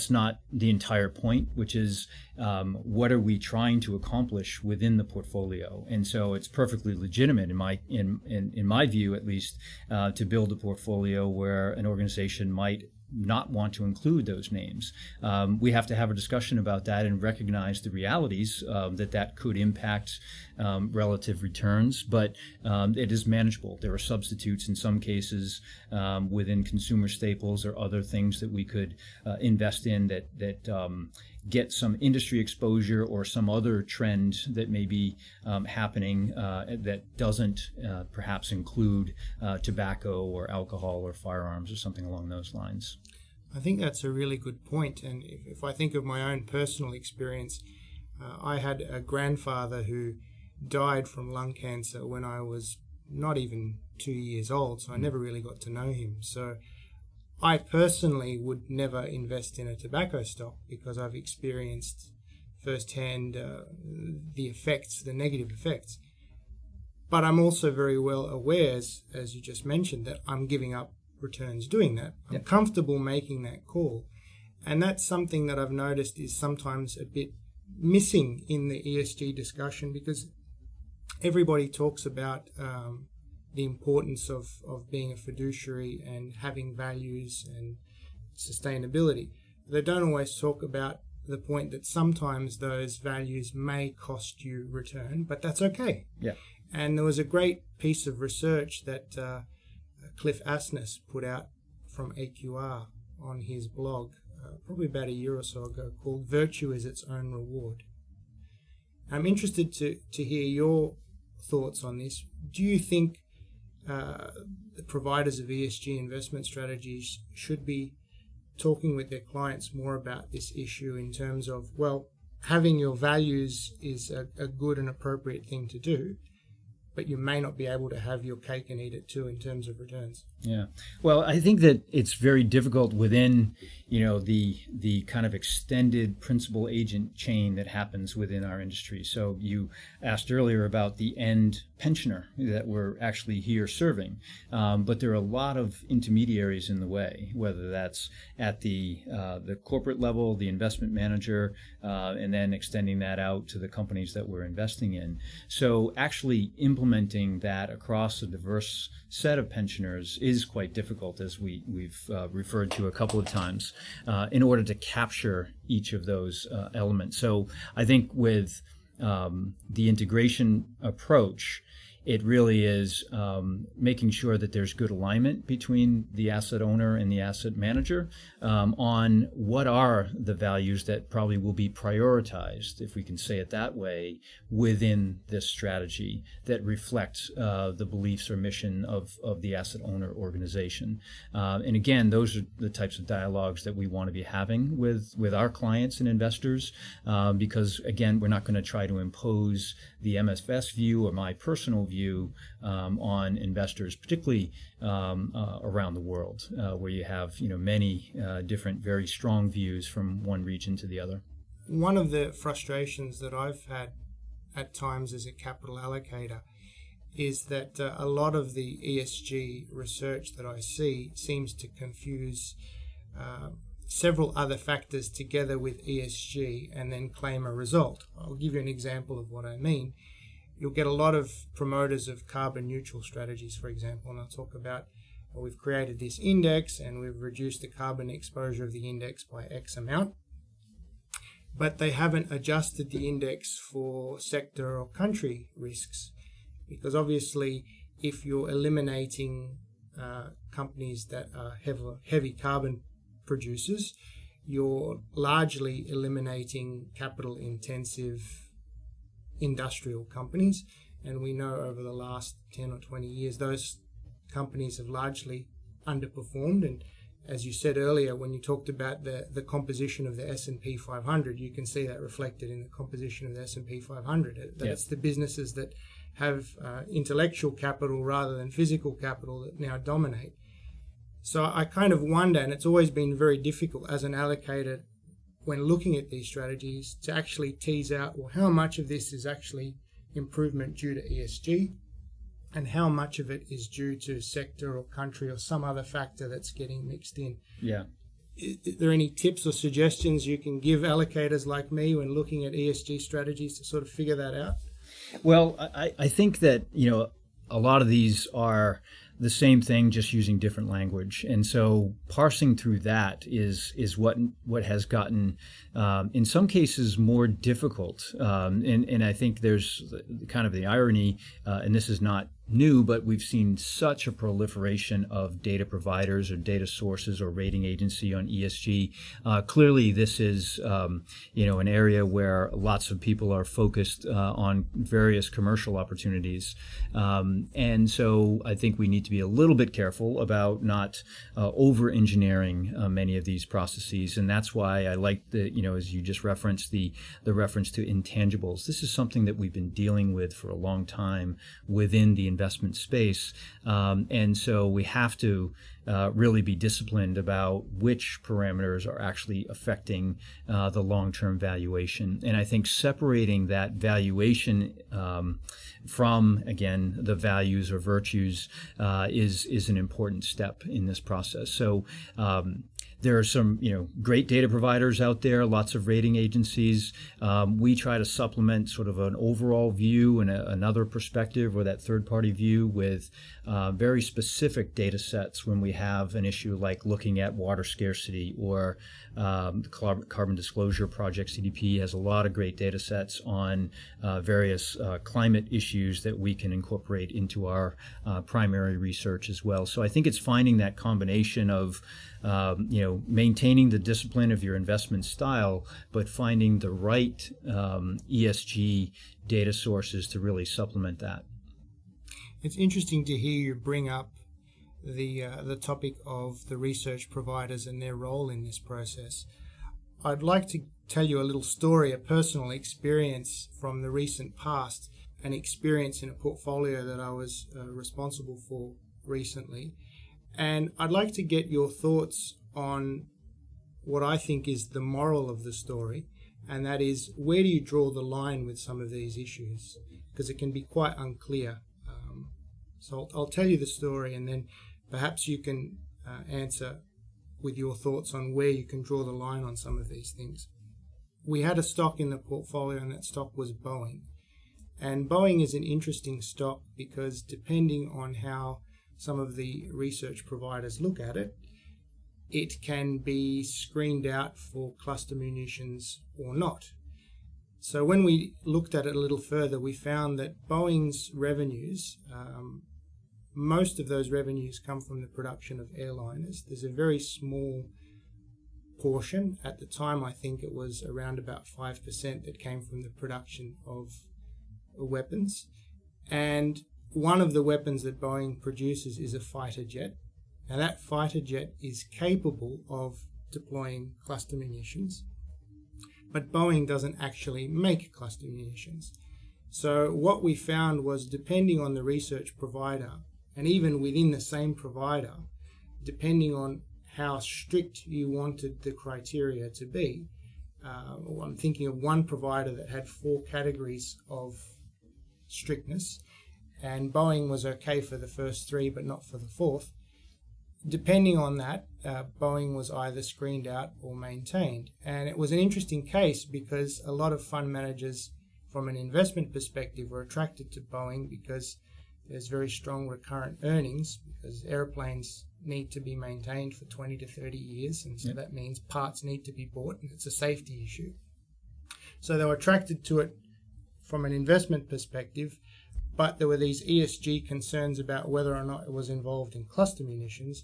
not the entire point, which is what are we trying to accomplish within the portfolio? And so it's perfectly legitimate in my view, at least, to build a portfolio where an organization might not want to include those names. We have to have a discussion about that and recognize the realities that could impact relative returns, but it is manageable. There are substitutes in some cases within consumer staples or other things that we could invest in that get some industry exposure or some other trend that may be happening that doesn't perhaps include tobacco or alcohol or firearms or something along those lines. I think that's a really good point. And if I think of my own personal experience, I had a grandfather who died from lung cancer when I was not even 2 years old, so I never really got to know him. So I personally would never invest in a tobacco stock because I've experienced firsthand the negative effects. But I'm also very well aware, as you just mentioned, that I'm giving up returns doing that. I'm comfortable making that call. And that's something that I've noticed is sometimes a bit missing in the ESG discussion, because everybody talks about the importance of being a fiduciary and having values and sustainability. They don't always talk about the point that sometimes those values may cost you return, but that's okay. Yeah. And there was a great piece of research that Cliff Asness put out from AQR on his blog probably about a year or so ago, called Virtue is Its Own Reward. I'm interested to hear your thoughts on this. Do you think the providers of ESG investment strategies should be talking with their clients more about this issue in terms of, well, having your values is a good and appropriate thing to do, but you may not be able to have your cake and eat it too in terms of returns? Yeah. Well, I think that it's very difficult within, the kind of extended principal agent chain that happens within our industry. So you asked earlier about the end pensioner that we're actually here serving, but there are a lot of intermediaries in the way, whether that's at the corporate level, the investment manager, and then extending that out to the companies that we're investing in. So actually implementing that across a diverse set of pensioners is quite difficult, as we've referred to a couple of times, in order to capture each of those elements. So I think with the integration approach, it really is making sure that there's good alignment between the asset owner and the asset manager on what are the values that probably will be prioritized, if we can say it that way, within this strategy that reflects the beliefs or mission of the asset owner organization. And again, those are the types of dialogues that we want to be having with our clients and investors, because again, we're not going to try to impose the MFS view or my personal view on investors, particularly around the world, where you have many different very strong views from one region to the other. One of the frustrations that I've had at times as a capital allocator is that a lot of the ESG research that I see seems to confuse several other factors together with ESG and then claim a result. I'll give you an example of what I mean. You'll get a lot of promoters of carbon neutral strategies, for example, and I'll talk about, well, we've created this index and we've reduced the carbon exposure of the index by X amount, but they haven't adjusted the index for sector or country risks, because obviously if you're eliminating companies that are heavy carbon producers, you're largely eliminating capital intensive industrial companies, and we know over the last 10 or 20 years those companies have largely underperformed. And as you said earlier, when you talked about the composition of the S&P 500, you can see that reflected in the composition of the S&P 500. That's the businesses that have intellectual capital rather than physical capital that now dominate. So I kind of wonder, and it's always been very difficult as an allocator when looking at these strategies, to actually tease out, well, how much of this is actually improvement due to ESG and how much of it is due to sector or country or some other factor that's getting mixed in. Yeah. Is there any tips or suggestions you can give allocators like me when looking at ESG strategies to sort of figure that out? Well, I think that, a lot of these are the same thing, just using different language. And so parsing through that is what has gotten, in some cases, more difficult. And I think there's kind of the irony, and this is not new, but we've seen such a proliferation of data providers or data sources or rating agency on ESG. Clearly, this is an area where lots of people are focused on various commercial opportunities, and so I think we need to be a little bit careful about not over-engineering many of these processes, and that's why I like as you just referenced, the reference to intangibles. This is something that we've been dealing with for a long time within the investment space, and so we have to really be disciplined about which parameters are actually affecting the long-term valuation. And I think separating that valuation from, again, the values or virtues is an important step in this process. So there are some, great data providers out there, lots of rating agencies. We try to supplement sort of an overall view and another perspective, or that third-party view, with very specific data sets when we have an issue like looking at water scarcity, or the Carbon Disclosure Project, CDP, has a lot of great data sets on various climate issues that we can incorporate into our primary research as well. So I think it's finding that combination of maintaining the discipline of your investment style, but finding the right ESG data sources to really supplement that. It's interesting to hear you bring up the topic of the research providers and their role in this process. I'd like to tell you a little story, a personal experience from the recent past, an experience in a portfolio that I was responsible for recently. And I'd like to get your thoughts on what I think is the moral of the story, and that is, where do you draw the line with some of these issues? Because it can be quite unclear. So I'll tell you the story, and then perhaps you can answer with your thoughts on where you can draw the line on some of these things. We had a stock in the portfolio, and that stock was Boeing. And Boeing is an interesting stock because depending on how some of the research providers look at it, it can be screened out for cluster munitions or not. So when we looked at it a little further, we found that Boeing's revenues, most of those revenues come from the production of airliners. There's a very small portion. At the time, I think it was around about 5% that came from the production of weapons. And one of the weapons that Boeing produces is a fighter jet. Now that fighter jet is capable of deploying cluster munitions, but Boeing doesn't actually make cluster munitions. So what we found was, depending on the research provider, and even within the same provider, depending on how strict you wanted the criteria to be, I'm thinking of one provider that had 4 categories of strictness, and Boeing was okay for the first 3 but not for the 4th. Depending on that, Boeing was either screened out or maintained. And it was an interesting case because a lot of fund managers from an investment perspective were attracted to Boeing because there's very strong recurrent earnings, because airplanes need to be maintained for 20 to 30 years, and so that means parts need to be bought, and it's a safety issue. So they were attracted to it from an investment perspective, but there were these ESG concerns about whether or not it was involved in cluster munitions.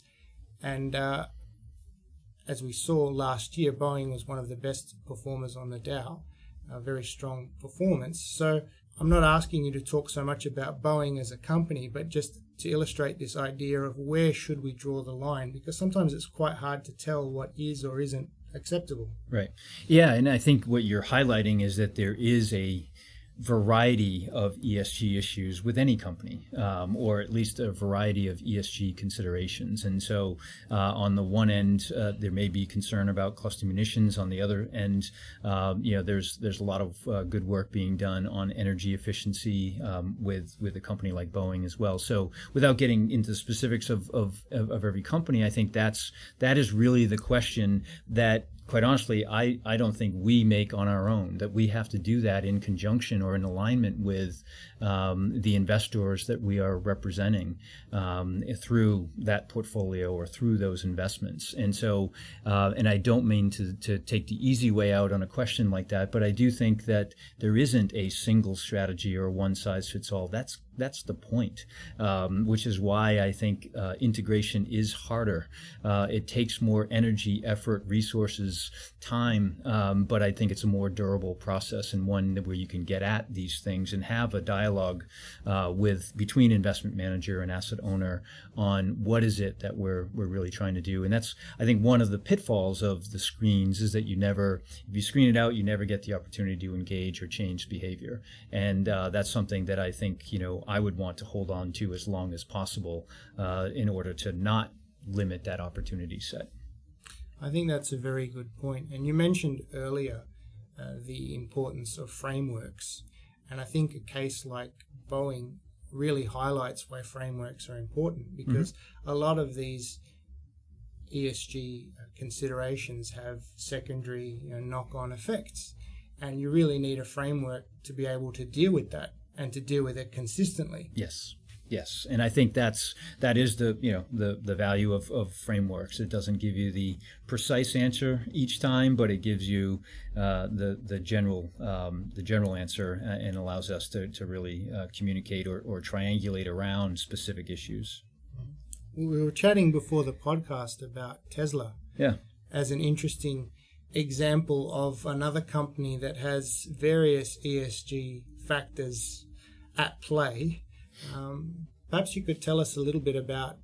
And as we saw last year, Boeing was one of the best performers on the Dow, a very strong performance. So I'm not asking you to talk so much about Boeing as a company, but just to illustrate this idea of where should we draw the line, because sometimes it's quite hard to tell what is or isn't acceptable. Right. Yeah, and I think what you're highlighting is that there is a variety of ESG issues with any company, or at least a variety of ESG considerations. And so on the one end, there may be concern about cluster munitions. On the other end, there's a lot of good work being done on energy efficiency with a company like Boeing as well. So without getting into the specifics of every company, I think that is really the question that, quite honestly, I don't think we make on our own, that we have to do that in conjunction or in alignment with the investors that we are representing through that portfolio or through those investments. And so, and I don't mean to take the easy way out on a question like that, but I do think that there isn't a single strategy or one size fits all. That's the point, which is why I think integration is harder. It takes more energy, effort, resources, time, but I think it's a more durable process, and one where you can get at these things and have a dialogue between investment manager and asset owner on what is it that we're really trying to do. And that's, I think, one of the pitfalls of the screens is that if you screen it out, you never get the opportunity to engage or change behavior. And that's something that I think, I would want to hold on to as long as possible in order to not limit that opportunity set. I think that's a very good point. And you mentioned earlier the importance of frameworks. And I think a case like Boeing really highlights why frameworks are important, because a lot of these ESG considerations have secondary knock-on effects. And you really need a framework to be able to deal with that and to deal with it consistently. Yes, and I think that is the value of frameworks. It doesn't give you the precise answer each time, but it gives you the general answer and allows us to really communicate or triangulate around specific issues. We were chatting before the podcast about Tesla as an interesting example of another company that has various ESG factors at play. Perhaps you could tell us a little bit about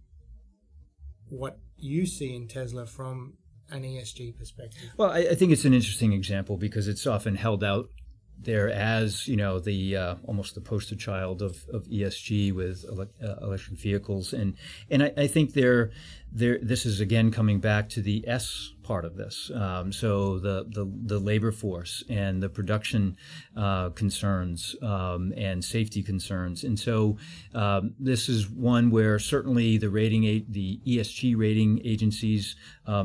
what you see in Tesla from an ESG perspective. Well, I think it's an interesting example because it's often held out there as the almost the poster child of ESG with electric vehicles, and I think this is again coming back to the S part of this. So the labor force and the production concerns and safety concerns, and so this is one where certainly the ESG rating agencies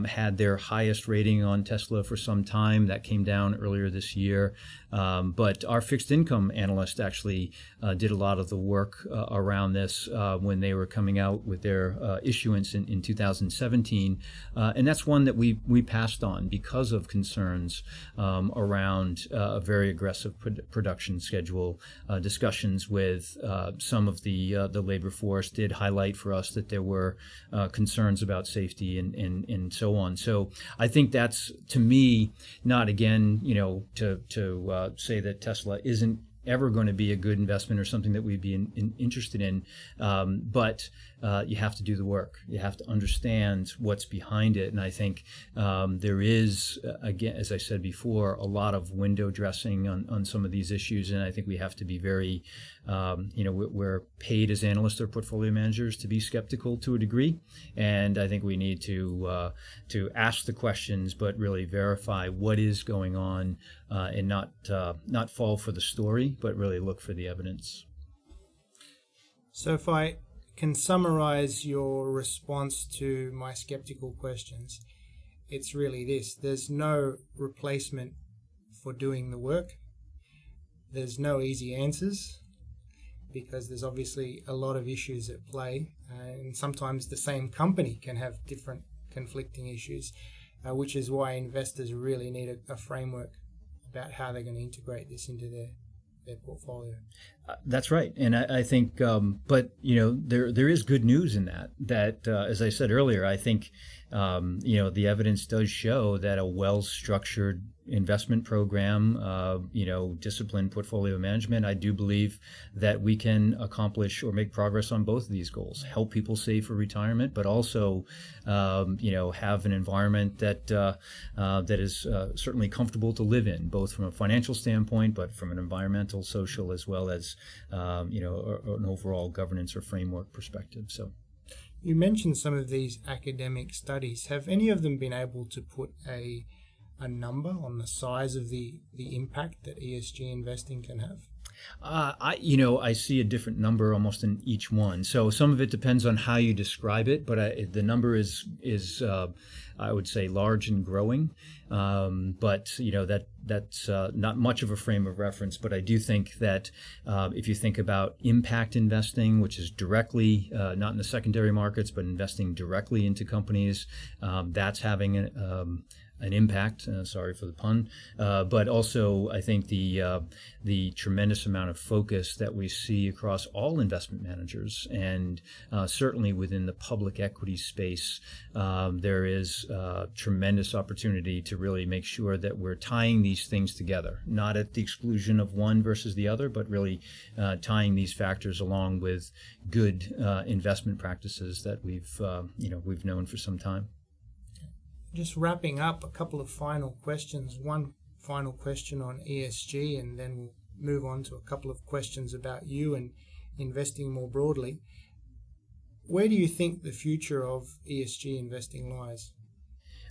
had their highest rating on Tesla for some time. That came down earlier this year, but our fixed income analyst actually did a lot of the work around this when they were coming out with their issuance in 2017, and that's one that we we passed on because of concerns around a very aggressive production schedule. Discussions with some of the labor force did highlight for us that there were concerns about safety and so on. So I think that's, to me, not, again, to say that Tesla isn't ever going to be a good investment or something that we'd be interested in, but you have to do the work. You have to understand what's behind it. And I think there is, again, as I said before, a lot of window dressing on some of these issues. And I think we have to be very, we're paid as analysts or portfolio managers to be skeptical to a degree. And I think we need to ask the questions, but really verify what is going on, and not fall for the story, but really look for the evidence. So if I can summarize your response to my skeptical questions, it's really this: there's no replacement for doing the work. There's no easy answers, because there's obviously a lot of issues at play, and sometimes the same company can have different conflicting issues, which is why investors really need a framework about how they're going to integrate this into their portfolio. That's right, and I think, but there is good news in that as I said earlier, I think the evidence does show that a well-structured investment program, disciplined portfolio management, I do believe that we can accomplish or make progress on both of these goals: help people save for retirement, but also have an environment that is certainly comfortable to live in, both from a financial standpoint, but from an environmental, social, as well as an overall governance or framework perspective. So, you mentioned some of these academic studies. Have any of them been able to put a number on the size of the impact that ESG investing can have? I see a different number almost in each one. So some of it depends on how you describe it, but the number is I would say large and growing. But that's not much of a frame of reference. But I do think that if you think about impact investing, which is directly not in the secondary markets, but investing directly into companies, that's having an impact. Sorry for the pun, but also I think the tremendous amount of focus that we see across all investment managers, and certainly within the public equity space, there is tremendous opportunity to really make sure that we're tying these things together, not at the exclusion of one versus the other, but really tying these factors along with good investment practices that we've known for some time. Just wrapping up, a couple of final questions. One final question on ESG, and then we'll move on to a couple of questions about you and investing more broadly. Where do you think the future of ESG investing lies?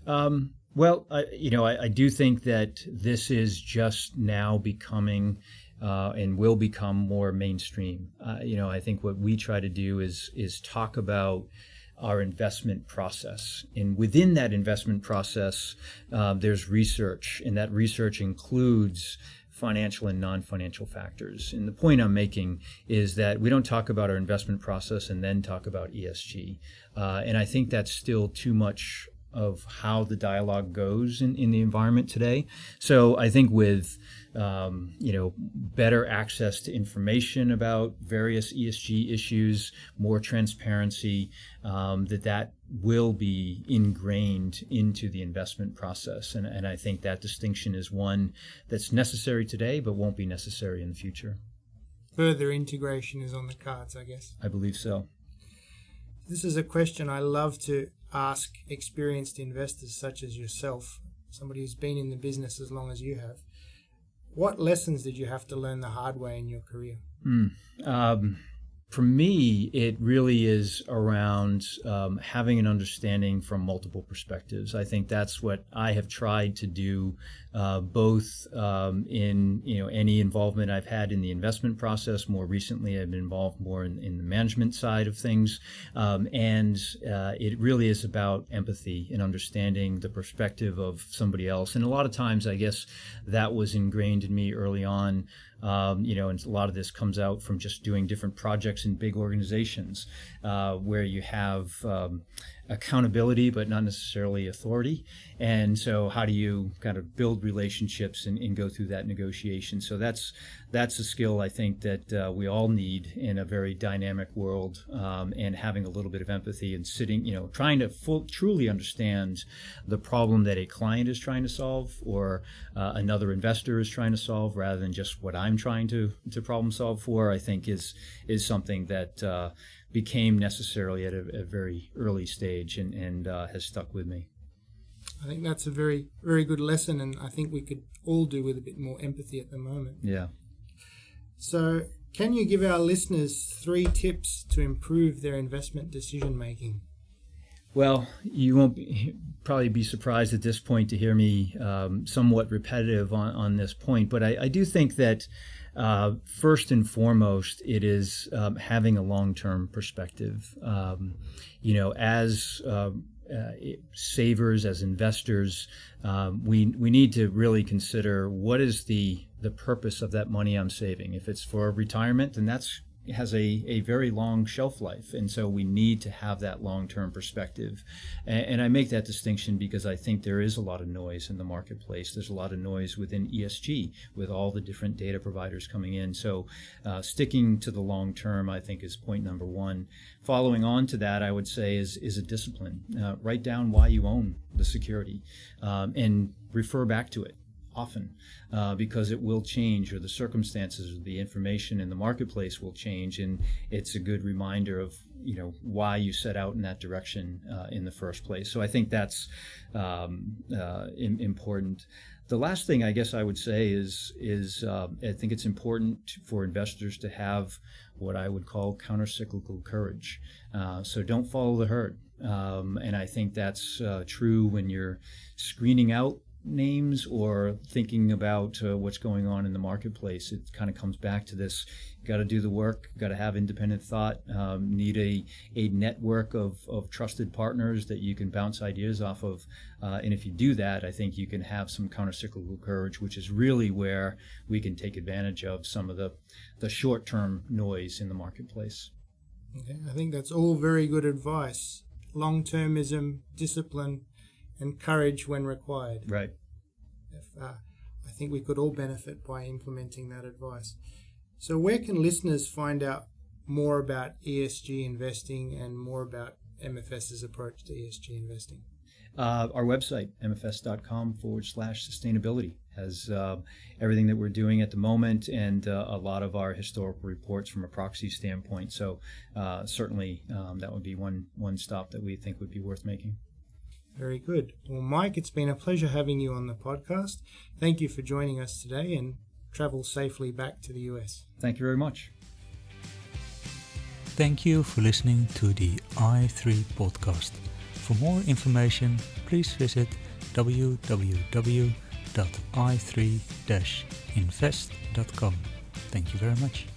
Well, I do think that this is just now becoming and will become more mainstream. I think what we try to do is talk about our investment process. And within that investment process, there's research, and that research includes financial and non-financial factors. And the point I'm making is that we don't talk about our investment process and then talk about ESG. And I think that's still too much of how the dialogue goes in the environment today. So I think with better access to information about various ESG issues, more transparency, that will be ingrained into the investment process. And I think that distinction is one that's necessary today, but won't be necessary in the future. Further integration is on the cards, I guess. I believe so. This is a question I love to ask experienced investors such as yourself, somebody who's been in the business as long as you have. What lessons did you have to learn the hard way in your career? For me, it really is around having an understanding from multiple perspectives. I think that's what I have tried to do both in any involvement I've had in the investment process. More recently, I've been involved more in the management side of things, and it really is about empathy and understanding the perspective of somebody else. And a lot of times, I guess that was ingrained in me early on. And a lot of this comes out from just doing different projects in big organizations where you have accountability, but not necessarily authority. And so how do you kind of build relationships and go through that negotiation? So that's a skill I think that we all need in a very dynamic world, and having a little bit of empathy and sitting, trying to truly understand the problem that a client is trying to solve or another investor is trying to solve, rather than just what I'm trying to problem solve for, I think is something that became necessarily at a very early stage and has stuck with me. I think that's a very, very good lesson, and I think we could all do with a bit more empathy at the moment. Yeah. So, can you give our listeners 3 tips to improve their investment decision making? Well, you won't probably be surprised at this point to hear me somewhat repetitive on this point, but I do think that first and foremost, it is having a long-term perspective. As savers, as investors, we need to really consider what is the purpose of that money I'm saving. If it's for retirement, then that's has a very long shelf life, and so we need to have that long-term perspective. And I make that distinction because I think there is a lot of noise in the marketplace. There's a lot of noise within ESG with all the different data providers coming in. So sticking to the long term, I think, is point number one. Following on to that, I would say is a discipline. Write down why you own the security and refer back to it often, because it will change, or the circumstances of the information in the marketplace will change, and it's a good reminder of why you set out in that direction in the first place. So I think that's important. The last thing I guess I would say is I think it's important for investors to have what I would call countercyclical courage. So don't follow the herd, and I think that's true when you're screening out names or thinking about what's going on in the marketplace. It kind of comes back to this: you got to do the work, got to have independent thought, need a network of trusted partners that you can bounce ideas off of, and if you do that, I think you can have some countercyclical courage, which is really where we can take advantage of some of the short-term noise in the marketplace. Okay, I think that's all very good advice. Long-termism, discipline, and courage when required. Right. I think we could all benefit by implementing that advice. So where can listeners find out more about ESG investing and more about MFS's approach to ESG investing? Our website, mfs.com/sustainability, has everything that we're doing at the moment and a lot of our historical reports from a proxy standpoint. So certainly that would be one stop that we think would be worth making. Very good. Well, Mike, it's been a pleasure having you on the podcast. Thank you for joining us today, and travel safely back to the US. Thank you very much. Thank you for listening to the i3 podcast. For more information, please visit www.i3-invest.com. Thank you very much.